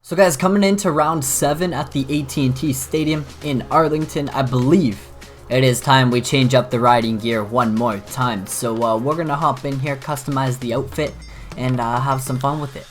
So guys, coming into round 7 at the AT&T Stadium in Arlington, I believe it is time we change up the riding gear one more time. So we're gonna hop in here, customize the outfit, and have some fun with it.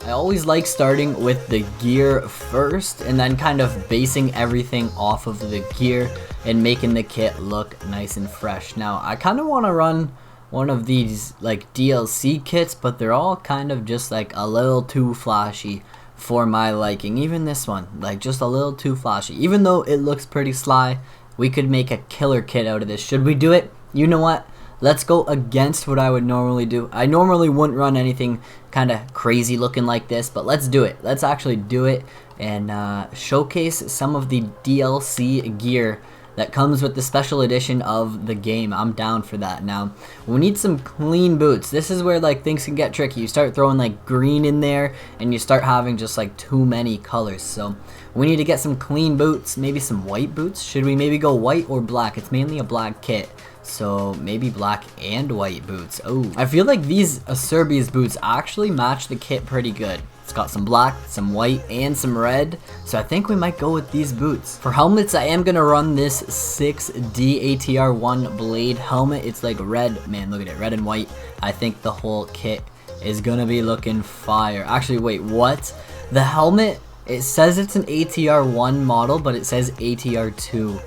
I always like starting with the gear first and then kind of basing everything off of the gear and making the kit look nice and fresh. Now, I kind of want to run one of these like DLC kits, but they're all kind of just like a little too flashy for my liking. Even this one, like just a little too flashy. Even though it looks pretty sly, we could make a killer kit out of this. Should we do it? You know what? Let's go against what I would normally do. I normally wouldn't run anything kind of crazy looking like this, but let's do it. Let's actually do it and showcase some of the DLC gear that comes with the special edition of the game. I'm down for that. Now, we need some clean boots. This is where like things can get tricky. You start throwing like green in there and you start having just like too many colors. So we need to get some clean boots, maybe some white boots. Should we maybe go white or black? It's mainly a black kit. So maybe black and white boots. Oh, I feel like these Acerbi's boots actually match the kit pretty good. It's got some black, some white, and some red. So I think we might go with these boots. For helmets, I am going to run this 6D ATR1 blade helmet. It's like red. Man, look at it. Red and white. I think the whole kit is going to be looking fire. Actually, wait, what? The helmet, it says it's an ATR1 model, but it says ATR2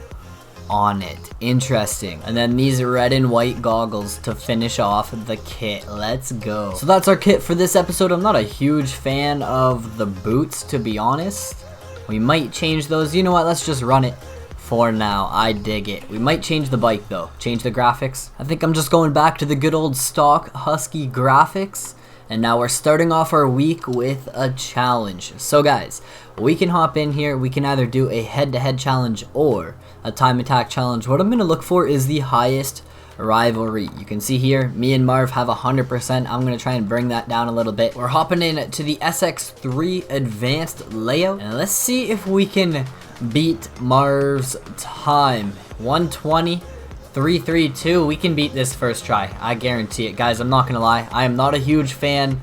on it. Interesting. And then these red and white goggles to finish off the kit. Let's go. So that's our kit for this episode. I'm not a huge fan of the boots, to be honest. We might change those. You know what? Let's just run it for now. I dig it. We might change the bike though. Change the graphics. I think I'm just going back to the good old stock Husky graphics. And now we're starting off our week with a challenge. So guys, we can hop in here. We can either do a head-to-head challenge or a time attack challenge. What I'm going to look for is the highest rivalry. You can see here, me and Marv have 100%. I'm going to try and bring that down a little bit. We're hopping in to the SX3 advanced layout. And let's see if we can beat Marv's time. 120. 332. We can beat this first try. I guarantee it. Guys, I'm not gonna lie. I am not a huge fan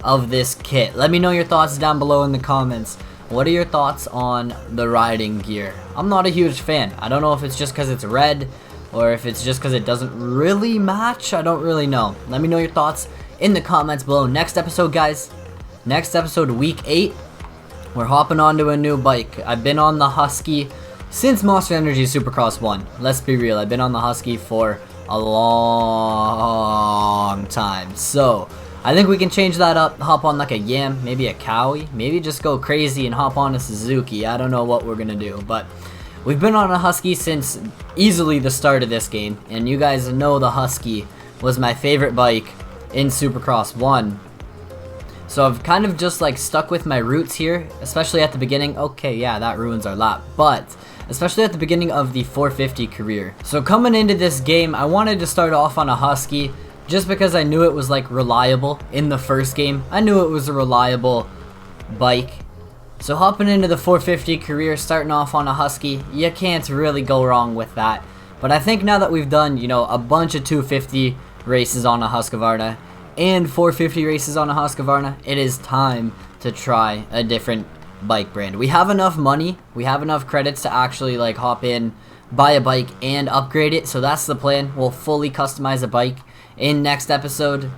of this kit. Let me know your thoughts down below in the comments. What are your thoughts on the riding gear? I'm not a huge fan. I don't know if it's just because it's red or if it's just because it doesn't really match. I don't really know. Let me know your thoughts in the comments below. Next episode, guys. Next episode, week 8. We're hopping onto a new bike. I've been on the Husky since Monster Energy Supercross 1. Let's be real, I've been on the Husky for a long time. So, I think we can change that up, hop on like a Yam, maybe a Cowie, maybe just go crazy and hop on a Suzuki. I don't know what we're gonna do, but we've been on a Husky since easily the start of this game, and you guys know the Husky was my favorite bike in Supercross 1. So I've kind of just like stuck with my roots here, especially at the beginning. Okay, yeah, that ruins our lap, but especially at the beginning of the 450 career. So coming into this game, I wanted to start off on a Husky just because I knew it was like reliable in the first game. I knew it was a reliable bike. So hopping into the 450 career, starting off on a Husky, you can't really go wrong with that. But I think now that we've done, you know, a bunch of 250 races on a Husqvarna and 450 races on a Husqvarna, it is time to try a different bike brand. We have enough money, we have enough credits to actually like hop in, buy a bike and upgrade it. So that's the plan. We'll fully customize a bike in next episode.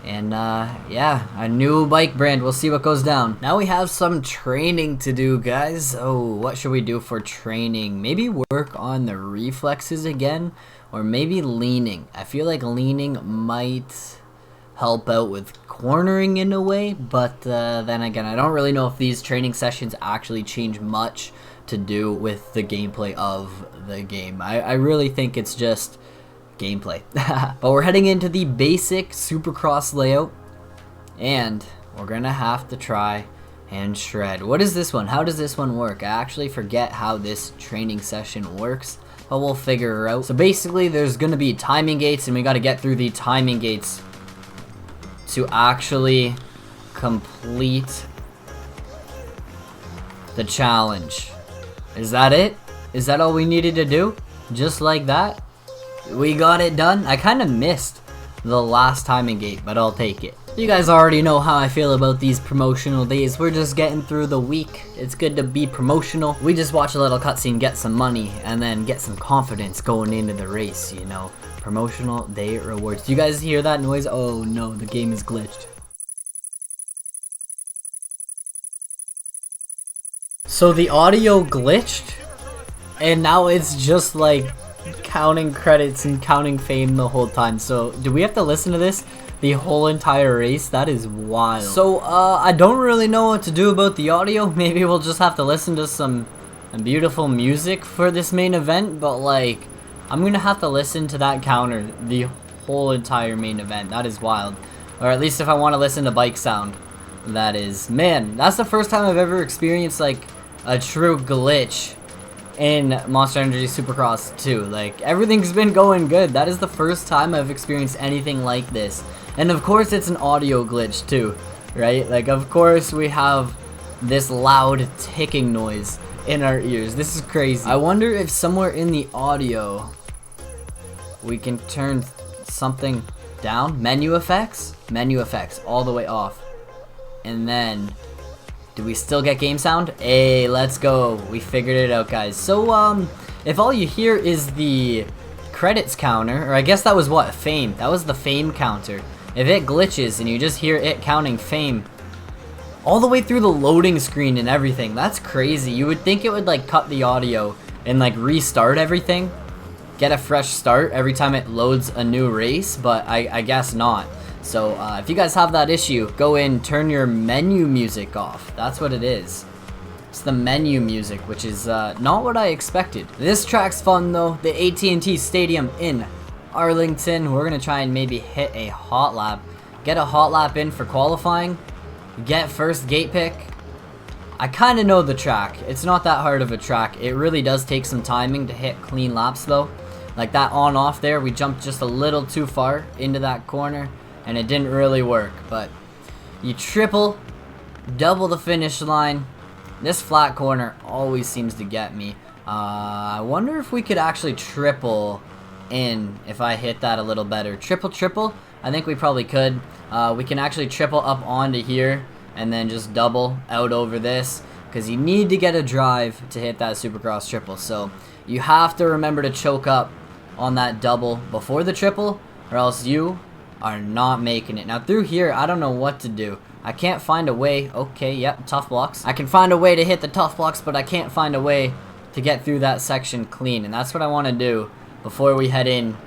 And yeah, a new bike brand. We'll see what goes down. Now we have some training to do, guys. Oh, what should we do for training? Maybe work on the reflexes again, or maybe leaning. I feel like leaning might help out with cornering in a way, but then again, I don't really know if these training sessions actually change much to do with the gameplay of the game. I really think it's just gameplay. But we're heading into the basic Supercross layout, and we're gonna have to try and shred. What is this one? How does this one work? I actually forget how this training session works, but we'll figure it out. So basically, there's gonna be timing gates, and we gotta get through the timing gates to actually complete the challenge. Is that it? Is that all we needed to do? Just like that? We got it done. I kind of missed the last timing gate, but I'll take it. You guys already know how I feel about these promotional days. We're just getting through the week. It's good to be promotional. We just watch a little cutscene, get some money, and then get some confidence going into the race, you know. Promotional day rewards. Do you guys hear that noise? Oh no, the game is glitched. So the audio glitched, and now it's just like counting credits and counting fame the whole time. So do we have to listen to this the whole entire race? That is wild. So I don't really know what to do about the audio. Maybe we'll just have to listen to some beautiful music for this main event, but like I'm gonna have to listen to that counter the whole entire main event. That is wild. Or at least if I want to listen to bike sound. That is, man, that's the first time I've ever experienced like a true glitch in Monster Energy Supercross 2. Like, everything's been going good. That is the first time I've experienced anything like this. And of course it's an audio glitch too, right? Like, of course we have this loud ticking noise in our ears. This is crazy. I wonder if somewhere in the audio we can turn something down. Menu effects all the way off. And then do we still get game sound? Hey, let's go. We figured it out, guys. So, if all you hear is the credits counter, or I guess that was what? Fame. That was the fame counter. If it glitches and you just hear it counting fame all the way through the loading screen and everything, that's crazy. You would think it would, like, cut the audio and, like, restart everything. Get a fresh start every time it loads a new race, but I guess not. So if you guys have that issue, go in, turn your menu music off. That's what it is. It's the menu music, which is not what I expected. This track's fun though. The AT&T Stadium in Arlington. We're gonna try and maybe hit a hot lap. Get a hot lap in for qualifying. Get first gate pick. I kind of know the track. It's not that hard of a track. It really does take some timing to hit clean laps though. Like that on off there, we jumped just a little too far into that corner. And it didn't really work, but you triple, double the finish line. This flat corner always seems to get me. I wonder if we could actually triple in if I hit that a little better. Triple, I think we probably could. We can actually triple up onto here and then just double out over this, because you need to get a drive to hit that Supercross triple. So you have to remember to choke up on that double before the triple, or else you are not making it. Now through here, I don't know what to do. I can't find a way. Okay, yep, tough blocks. I can find a way to hit the tough blocks, but I can't find a way to get through that section clean. And that's what I want to do before we head in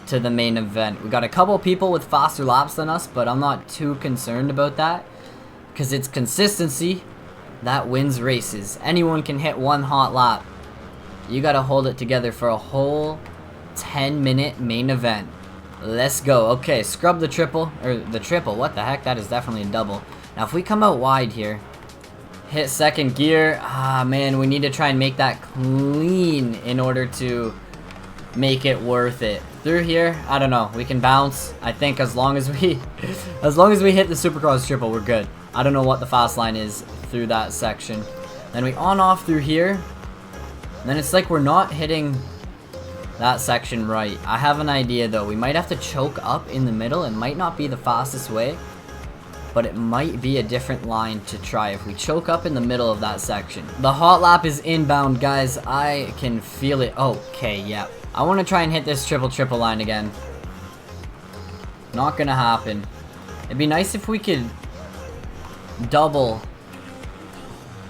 to the main event. We got a couple people with faster laps than us, but I'm not too concerned about that, because it's consistency that wins races. Anyone can hit one hot lap. You got to hold it together for a whole 10-minute main event. Let's go. Okay, scrub the triple, or the triple, what the heck, that is definitely a double. Now if we come out wide here, hit second gear, man, we need to try and make that clean in order to make it worth it. Through here, I don't know, we can bounce. I think as long as we hit the Supercross triple, we're good. I don't know what the fast line is through that section. Then we on off through here, and then it's like we're not hitting that section right. I have an idea though. We might have to choke up in the middle. It might not be the fastest way, but it might be a different line to try if we choke up in the middle of that section. The hot lap is inbound, guys. I can feel it. Okay, yeah. I want to try and hit this triple line again. Not gonna happen. It'd be nice if we could double.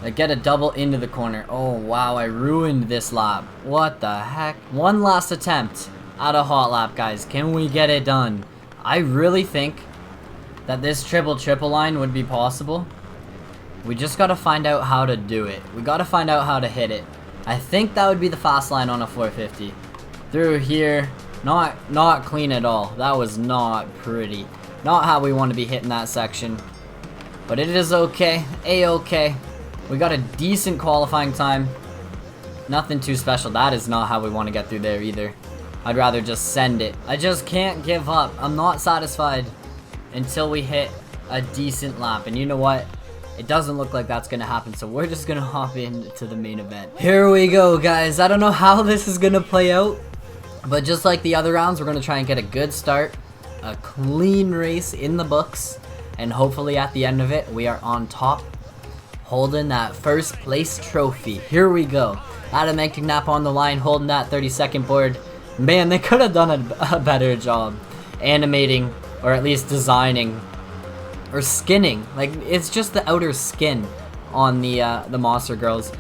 Like get a double into the corner. Oh wow, I ruined this lap. What the heck? One last attempt at a hot lap, guys. Can we get it done? I really think that this triple line would be possible. We just gotta find out how to do it. We gotta find out how to hit it. I think that would be the fast line on a 450. Through here, not clean at all. That was not pretty. Not how we want to be hitting that section. But it is okay. A-okay. We got a decent qualifying time. Nothing too special. That is not how we want to get through there either. I'd rather just send it. I just can't give up. I'm not satisfied until we hit a decent lap. And you know what? It doesn't look like that's going to happen. So we're just going to hop into the main event. Here we go, guys. I don't know how this is going to play out. But just like the other rounds, we're going to try and get a good start, a clean race in the books, and hopefully at the end of it, we are on top, holding that first place trophy. Here we go. ARLINGTON on the line, holding that 30-second board. Man, they could have done a better job animating, or at least designing, or skinning. Like, it's just the outer skin on the monster girls.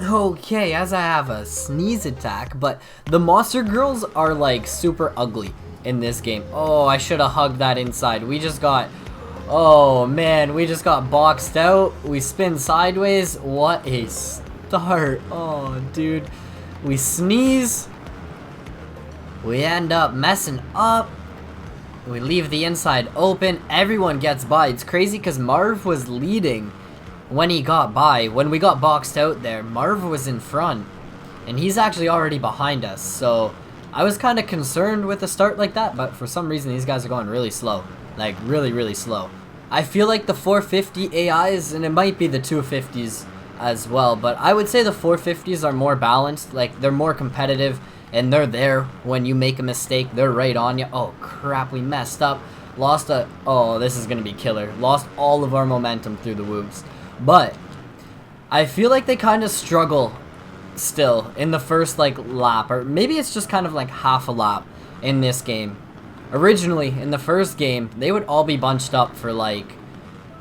Okay, as I have a sneeze attack, but the monster girls are like super ugly in this game. Oh, I should have hugged that inside. We just got, oh man, we just got boxed out. We spin sideways. What a start. Oh, dude. We sneeze. We end up messing up. We leave the inside open. Everyone gets by. It's crazy because Marv was leading when he got by. When we got boxed out there, Marv was in front. And he's actually already behind us. So I was kind of concerned with a start like that. But for some reason, these guys are going really slow. Like, really, really slow. I feel like the 450 AIs, and it might be the 250s as well. But I would say the 450s are more balanced. Like, they're more competitive. And they're there when you make a mistake. They're right on you. Oh, crap. We messed up. Lost a... Oh, this is going to be killer. Lost all of our momentum through the whoops. But I feel like they kind of struggle still in the first, like, lap. Or maybe it's just kind of like half a lap in this game. Originally, in the first game, they would all be bunched up for, like...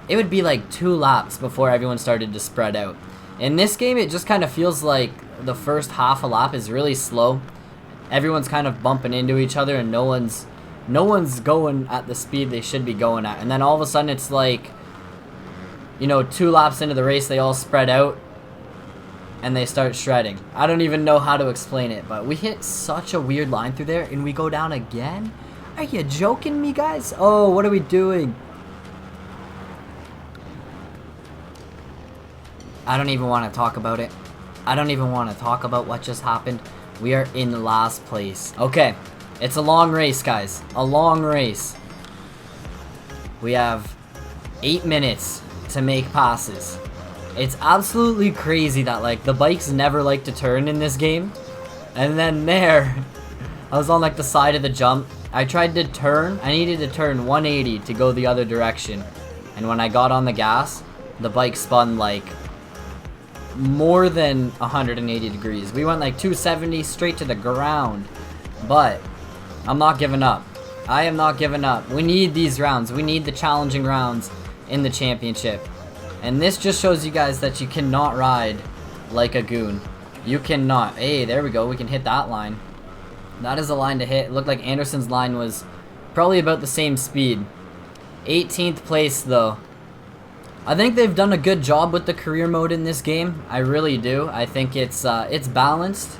It would be, like, 2 laps before everyone started to spread out. In this game, it just kind of feels like the first half a lap is really slow. Everyone's kind of bumping into each other, and no one's going at the speed they should be going at. And then all of a sudden, it's like, you know, 2 laps into the race, they all spread out, and they start shredding. I don't even know how to explain it, but we hit such a weird line through there, and we go down again? Are you joking me, guys? Oh, what are we doing? I don't even want to talk about it. I don't even want to talk about what just happened. We are in last place. Okay, it's a long race, guys. A long race. We have 8 minutes to make passes. It's absolutely crazy that, like, the bikes never like to turn in this game. And then there, I was on, like, the side of the jump. I tried to turn. I needed to turn 180 to go the other direction. And when I got on the gas, the bike spun, like, more than 180 degrees. We went like 270 straight to the ground. But I'm not giving up. I am not giving up. We need these rounds. We need the challenging rounds in the championship. And this just shows you guys that you cannot ride like a goon. You cannot. Hey, there we go. We can hit that line. That is a line to hit. It looked like Anderson's line was probably about the same speed. 18th place though. I think they've done a good job with the career mode in this game. I really do. I think it's balanced.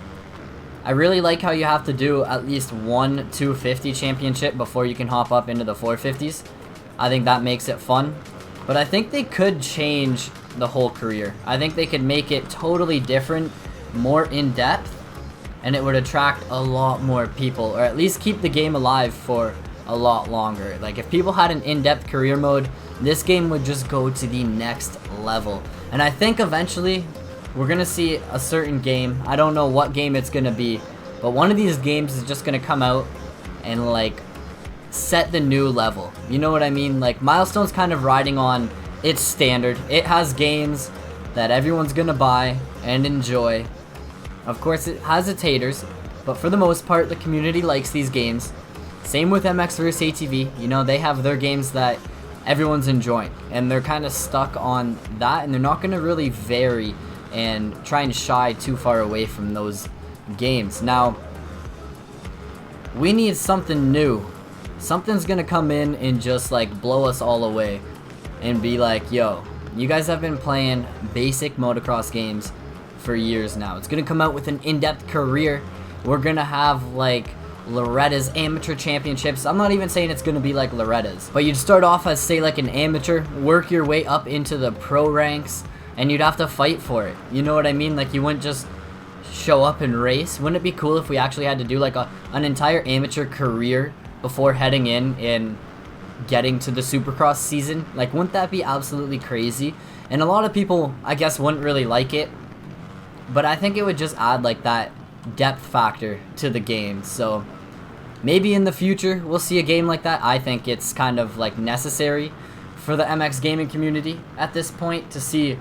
I really like how you have to do at least one 250 championship before you can hop up into the 450s. I think that makes it fun. But I think they could change the whole career. I think they could make it totally different, more in-depth, and it would attract a lot more people, or at least keep the game alive for a lot longer. Like, if people had an in-depth career mode, this game would just go to the next level. And I think eventually we're gonna see a certain game. I don't know what game it's gonna be, but one of these games is just gonna come out and, like, set the new level. You know what I mean? Like, Milestone's kind of riding on its standard. It has games that everyone's gonna buy and enjoy. Of course, it has its haters, but for the most part, the community likes these games. Same with MX vs ATV. You know, they have their games that everyone's enjoying, and they're kind of stuck on that, and they're not going to really vary and try and shy too far away from those games. Now, we need something new. Something's going to come in and just, like, blow us all away and be like, yo, you guys have been playing basic motocross games for years now. It's going to come out with an in-depth career. We're going to have, like, Loretta's amateur championships. I'm not even saying it's going to be like Loretta's, but you'd start off as, say, like an amateur, work your way up into the pro ranks, and you'd have to fight for it. You know what I mean? Like, you wouldn't just show up and race. Wouldn't it be cool if we actually had to do like an entire amateur career before heading in and getting to the Supercross season. Like, wouldn't that be absolutely crazy? And a lot of people, I guess, wouldn't really like it, but I think it would just add like that depth factor to the game. So maybe in the future we'll see a game like that. I think it's kind of like necessary for the MX gaming community at this point to see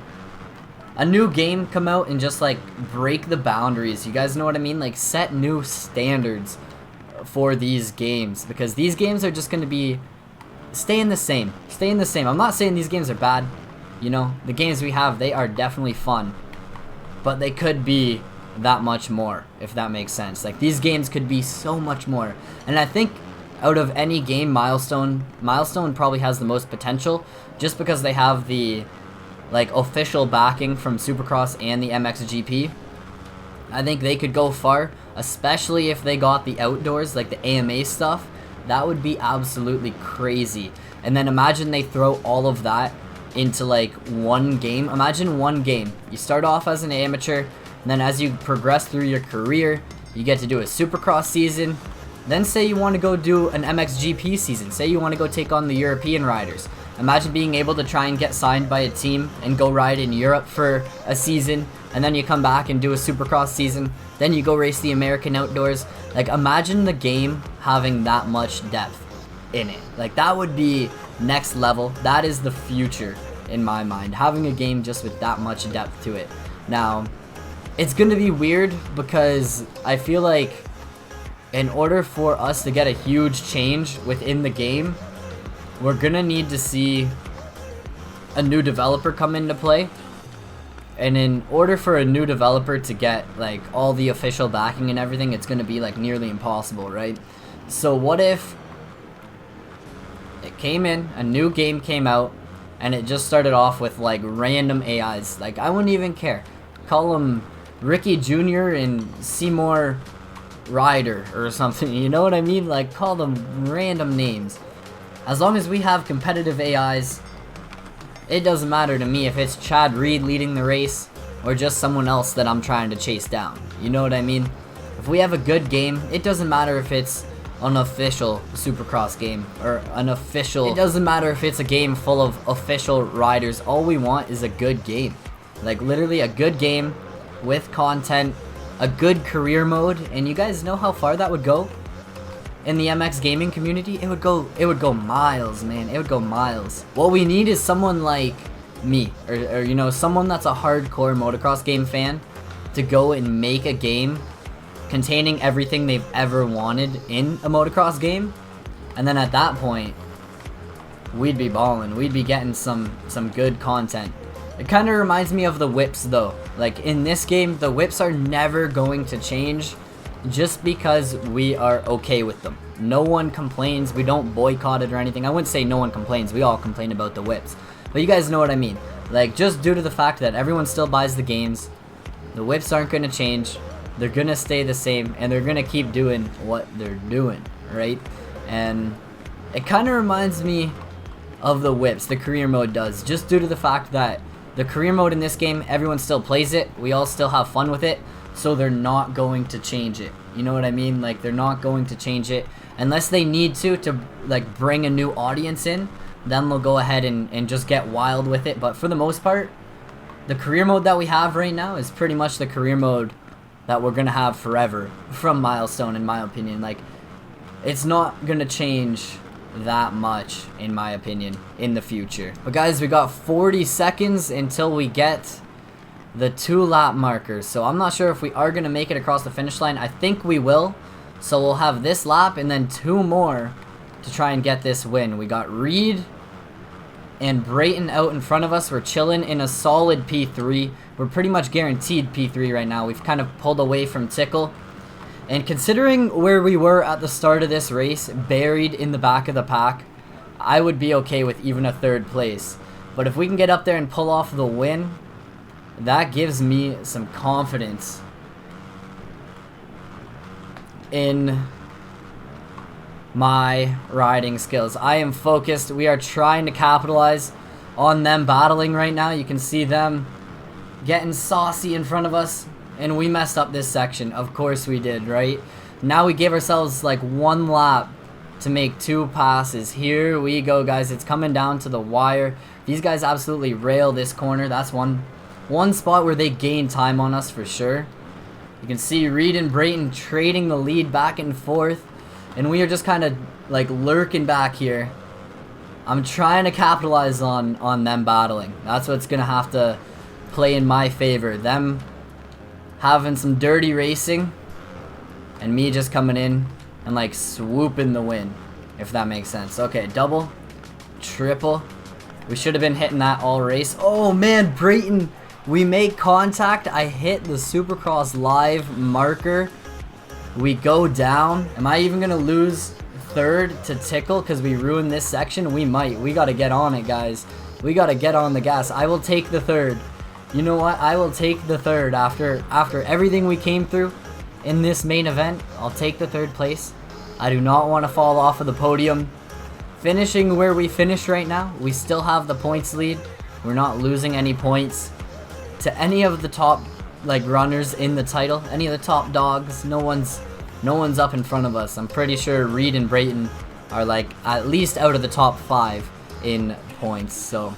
a new game come out and just like break the boundaries. You guys know what I mean? Like, set new standards for these games, because these games are just going to be staying the same. I'm not saying these games are bad. You know, the games we have, they are definitely fun, but they could be that much more, if that makes sense. Like, these games could be so much more. And I think out of any game, Milestone probably has the most potential, just because they have the like official backing from Supercross and the MXGP. I think they could go far, especially if they got the outdoors, like the AMA stuff. That would be absolutely crazy. And then imagine they throw all of that into like one game. Imagine one game. You start off as an amateur, and then as you progress through your career, you get to do a Supercross season. Then say you want to go do an MXGP season. Say you want to go take on the European riders. Imagine being able to try and get signed by a team and go ride in Europe for a season, and then you come back and do a Supercross season. Then you go race the American outdoors. Like, imagine the game having that much depth in it. Like, that would be next level. That is the future in my mind, having a game just with that much depth to it. Now, it's going to be weird because I feel like in order for us to get a huge change within the game, we're going to need to see a new developer come into play. And in order for a new developer to get like all the official backing and everything, it's going to be like nearly impossible, right? So what if it came in, a new game came out, and it just started off with like random AIs? Like, I wouldn't even care. Call them Ricky Jr. and Seymour Ryder or something, you know what I mean? Like, call them random names. As long as we have competitive AIs, it doesn't matter to me if it's Chad Reed leading the race or just someone else that I'm trying to chase down. You know what I mean? If we have a good game, it doesn't matter if it's an official Supercross game or an official... It doesn't matter if it's a game full of official riders. All we want is a good game. Like, literally a good game with content, a good career mode, and you guys know how far that would go in the MX gaming community. It would go miles, man. It would go miles. What we need is someone like me, or you know, someone that's a hardcore motocross game fan, to go and make a game containing everything they've ever wanted in a motocross game. And then at that point, we'd be balling. We'd be getting some good content. It kind of reminds me of the whips though. Like, in this game, the whips are never going to change just because we are okay with them. No one complains. We don't boycott it or anything. I wouldn't say no one complains. We all complain about the whips. But you guys know what I mean. Like, just due to the fact that everyone still buys the games, the whips aren't going to change. They're going to stay the same, and they're going to keep doing what they're doing, right? And it kind of reminds me of the whips, the career mode does, just due to the fact that the career mode in this game, everyone still plays it. We all still have fun with it. So they're not going to change it. You know what I mean? Like, they're not going to change it unless they need to like bring a new audience in. Then they'll go ahead and just get wild with it. But for the most part, the career mode that we have right now is pretty much the career mode that we're gonna have forever from Milestone, in my opinion. Like, it's not gonna change that much, in my opinion, in the future. But guys, we got 40 seconds until we get the 2-lap markers, so I'm not sure if we are going to make it across the finish line. I think we will, so we'll have this lap and then 2 more to try and get this win. We got Reed and Brayton out in front of us. We're chilling in a solid P3. We're pretty much guaranteed P3 right now. We've kind of pulled away from Tickle, and considering where we were at the start of this race, buried in the back of the pack, I would be okay with even a 3rd place. But if we can get up there and pull off the win, that gives me some confidence in my riding skills. I am focused. We are trying to capitalize on them battling right now. You can see them getting saucy in front of us, and we messed up this section. Of course we did, right? Now we give ourselves like 1 lap to make 2 passes. Here we go, guys. It's coming down to the wire. These guys absolutely rail this corner. That's one spot where they gain time on us for sure. You can see Reed and Brayton trading the lead back and forth, and we are just kind of like lurking back here. I'm trying to capitalize on them battling. That's what's gonna have to play in my favor. Them having some dirty racing, and me just coming in and like swooping the win, if that makes sense. Okay, double, triple. We should have been hitting that all race. Oh man, Brayton, we make contact. I hit the Supercross live marker. We go down. Am I even gonna lose third to Tickle because we ruined this section? We might. We gotta get on it, guys. We gotta get on the gas. I will take the third. You know what? I will take the third after everything we came through in this main event. I'll take the 3rd place. I do not want to fall off of the podium. Finishing where we finished right now, we still have the points lead. We're not losing any points to any of the top like runners in the title, any of the top dogs. No one's up in front of us. I'm pretty sure Reed and Brayton are like at least out of the top 5 in points, so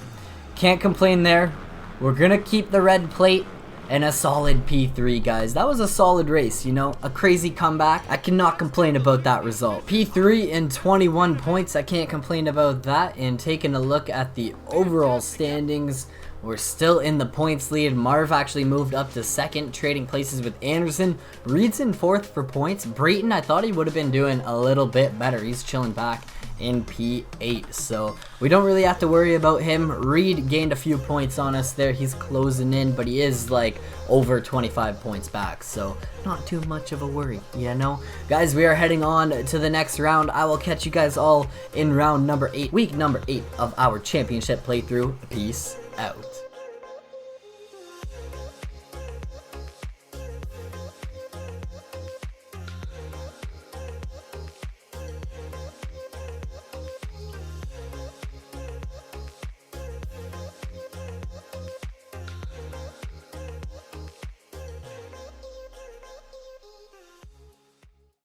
can't complain there. We're gonna keep the red plate and a solid P3, guys. That was a solid race, you know, a crazy comeback. I cannot complain about that result. P3 and 21 points, I can't complain about that. And taking a look at the overall standings, we're still in the points lead. Marv actually moved up to 2nd, trading places with Anderson. Reed's in 4th for points. Brayton, I thought he would have been doing a little bit better. He's chilling back in P8, so we don't really have to worry about him. Reed gained a few points on us there. He's closing in, but he is like over 25 points back, so not too much of a worry, you know. Guys, we are heading on to the next round. I will catch you guys all in round number 8, week number 8 of our championship playthrough. Peace out.